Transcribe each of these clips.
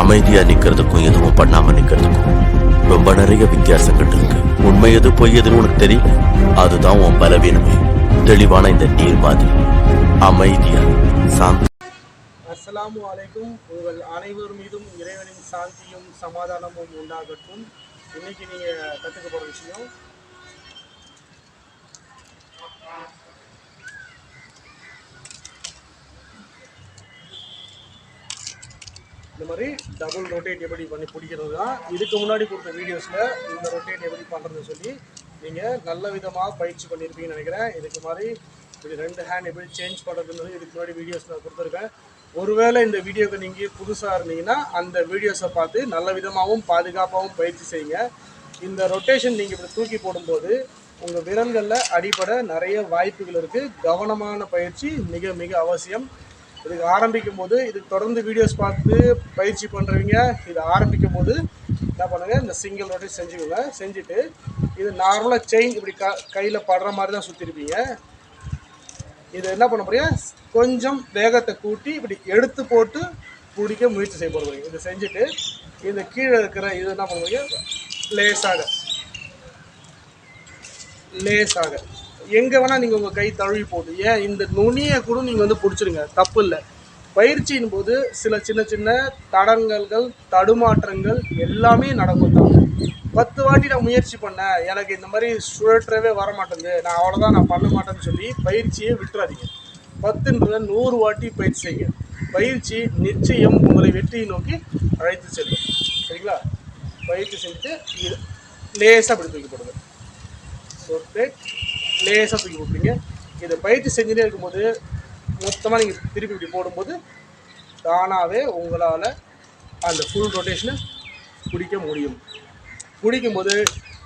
அமைதியா நிக்கிறதுக்கும் எதுவும் பண்ணாம நிக்கிறதுக்கும் ரொம்ப நிறைய வித்தியாசங்கள் இருக்கு. உண்மை எது பொய் எதுன்னு உனக்கு தெரியல. அதுதான் உன் பலவீனமே. தெளிவான இந்த நீர் மாதிரி அமைதியா சாந்தி. அஸ்ஸலாமு அலைக்கும். உங்கள் அனைவர் மீதும் இறைவனின் சாந்தியும் சமாதானமும் உண்டாகட்டும். இன்னைக்கு நீங்க கத்துக்க போற விஷயம் இந்த மாதிரி டபுள் ரொட்டேட் எப்படி பண்ணி பிடிக்கிறது தான். இதுக்கு முன்னாடி கொடுத்த வீடியோஸில் இந்த ரொட்டேட் எப்படி பண்ணுறதுன்னு சொல்லி நீங்கள் நல்ல விதமாக பயிற்சி பண்ணியிருப்பீங்கன்னு நினைக்கிறேன். இதுக்கு மாதிரி இது 2 ஹேண்ட் எப்படி சேஞ்ச் பண்ணுறதுன்றது இதுக்கு முன்னாடி வீடியோஸ் நான் கொடுத்துருக்கேன். ஒருவேளை இந்த வீடியோக்கு நீங்கள் புதுசாக இருந்தீங்கன்னா அந்த வீடியோஸை பார்த்து நல்ல விதமாகவும் பாதுகாப்பாகவும் பயிற்சி செய்யுங்க. இந்த ரொட்டேஷன் நீங்கள் இப்படி தூக்கி போடும்போது உங்கள் விரல்களில் அடிபட நிறைய வாய்ப்புகள் இருக்குது. கவனமான பயிற்சி மிக மிக அவசியம். இதுக்கு ஆரம்பிக்கும் போது இதுக்கு தொடர்ந்து வீடியோஸ் பார்த்து பயிற்சி பண்ணுறவங்க இதை ஆரம்பிக்கும் போது என்ன பண்ணுங்கள், இந்த சிங்கிள் ரொட்டேட் செஞ்சுக்கோங்க. செஞ்சுட்டு இது நார்மலாக செயின் இப்படி கையில் படுற மாதிரி தான் சுற்றிருப்பீங்க. இது என்ன பண்ண போறீங்க, கொஞ்சம் வேகத்தை கூட்டி இப்படி எடுத்து போட்டு பிடிக்க முயற்சி செய்ய போகிறீங்க. இதை செஞ்சுட்டு இந்த கீழே இருக்கிற இது என்ன பண்ணுவீங்க, லேசாக எங்கே வேணால் நீங்கள் உங்கள் கை தழுவி போட்டு ஏன் இந்த நுனியை கூட நீங்கள் பிடிச்சிருங்க, தப்பு இல்லை. பயிற்சியின் போது சில சின்ன சின்ன தடங்கல்கள் தடுமாற்றங்கள் எல்லாமே நடக்கும் தான். 10 வாட்டி நான் முயற்சி பண்ணேன், எனக்கு இந்த மாதிரி சுழற்றவே வர மாட்டேங்குது, நான் அவ்வளோதான், நான் பண்ண மாட்டேன்னு சொல்லி பயிற்சியை விட்டுறாதீங்க. 10ன்றத 100 வாட்டி பயிற்சி செய்யுங்க. பயிற்சி நிச்சயம் உங்களை வெற்றியை நோக்கி அழைத்து செல்லும். சரிங்களா? பயிற்சி செஞ்சுட்டு இது லேசாக அப்படி தூக்கி போடுங்க. லேசாக தூக்கி போட்டுருங்க. இதை பயிற்சி செஞ்சுட்டே இருக்கும்போது மொத்தமாக நீங்கள் திருப்பி இப்படி போடும்போது தானாகவே உங்களால் அந்த ஃபுல் ரொட்டேஷனை பிடிக்க முடியும். பிடிக்கும்போது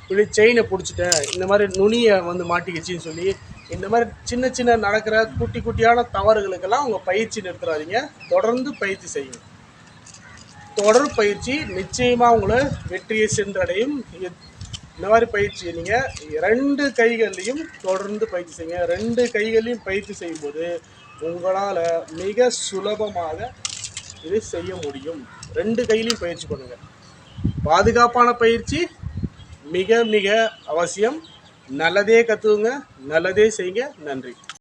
இப்படி செயினை பிடிச்சிட்டேன், இந்த மாதிரி நுனியை மாட்டிக்கிச்சின்னு சொல்லி இந்த மாதிரி சின்ன சின்ன நடக்கிற குட்டி குட்டியான தவறுகளுக்கெல்லாம் உங்கள் பயிற்சி நிறுத்துறாதீங்க. தொடர்ந்து பயிற்சி செய்யுங்க. தொடர் பயிற்சி நிச்சயமாக உங்களை வெற்றியை சென்றடையும். இந்த மாதிரி பயிற்சி நீங்கள் 2 கைகள்லையும் தொடர்ந்து பயிற்சி செய்யுங்க. 2 கைகளையும் பயிற்சி செய்யும்போது உங்களால் மிக சுலபமாக இது செய்ய முடியும். 2 கையிலையும் பயிற்சி பண்ணுங்கள். பாதுகாப்பான பயிற்சி மிக மிக அவசியம். நல்லதே கற்றுக்குங்க, நல்லதே செய்யுங்க. நன்றி.